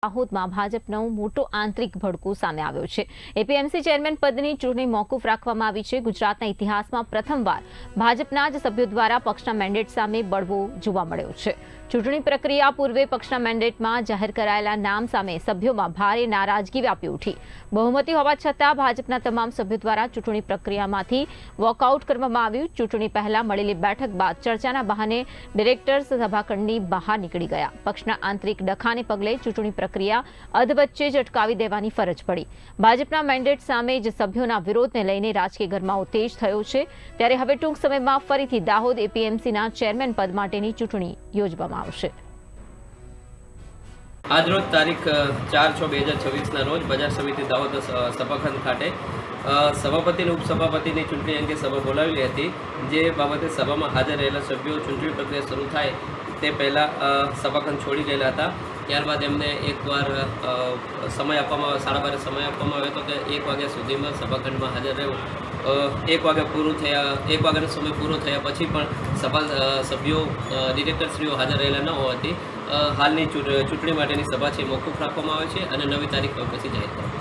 દાહોદમાં ભાજપનો મોટો આંતરિક ભડકો સામે આવ્યો છે। એપીએમસી ચેરમેન પદની ચૂંટણી મોકૂફ રાખવામાં આવી છે। ગુજરાતના ઇતિહાસમાં પ્રથમવાર ભાજપના જ સભ્યો દ્વારા પક્ષના મેન્ડેટ સામે બળવો જોવા મળ્યો છે। ચૂંટણી પ્રક્રિયા પૂર્વે પક્ષના મેન્ડેટમાં જાહેર કરાયેલા નામ સામે સભ્યોમાં ભારે નારાજગી વ્યાપી ઉઠી। બહુમતી હોવા છતાં ભાજપના તમામ સભ્યો દ્વારા ચૂંટણી પ્રક્રિયામાંથી વોકઆઉટ કરવામાં આવ્યું। ચૂંટણી પહેલા મળેલી બેઠક બાદ ચર્ચાના બહાને ડિરેક્ટર્સ સભાખંડની બહાર નીકળી ગયા। પક્ષના આંતરિક ડખાને પગલે ચૂંટણી પ્રક્રિયા અધવચ્ચે જ અટકાવી દેવાની ફરજ પડી। ભાજપના મેન્ડેટ સામે જ સભ્યોના વિરોધને લઈને રાજકીય ગરમાવો તેજ થયો છે। ત્યારે હવે ટૂંક સમયમાં ફરીથી દાહોદ એપીએમસીના ચેરમેન પદ માટેની ચૂંટણી યોજવામાં આવશે। આજરોજ તારીખ 4/6/2026 રોજ બજાર સમિતિ દાહોદ સભાખંડ ખાતે સભાપતિ અને ઉપસભાપતિની ચૂંટણી અંગે સભા બોલાવેલી હતી। જે બાબતે સભામાં હાજર રહેલા સભ્યો ચૂંટણી પ્રક્રિયા શરૂ થાય તે પહેલાં સભાખંડ છોડી ગયેલા હતા। ત્યારબાદ એમને એકવાર સમય આપવામાં 12:30 સમય આપવામાં આવ્યો હતો કે 1 વાગ્યા સુધીમાં સભાખંડમાં હાજર રહેવું। 1 વાગ્યાનો સમય પૂરો થયા પછી પણ સભ્યો ડિરેક્ટરશ્રીઓ હાજર રહેલા ન હોવાથી હાલની ચૂંટણી માટેની સભા છે મોકૂફ રાખવામાં આવે છે અને નવી તારીખ પછી જાહેર કરવામાં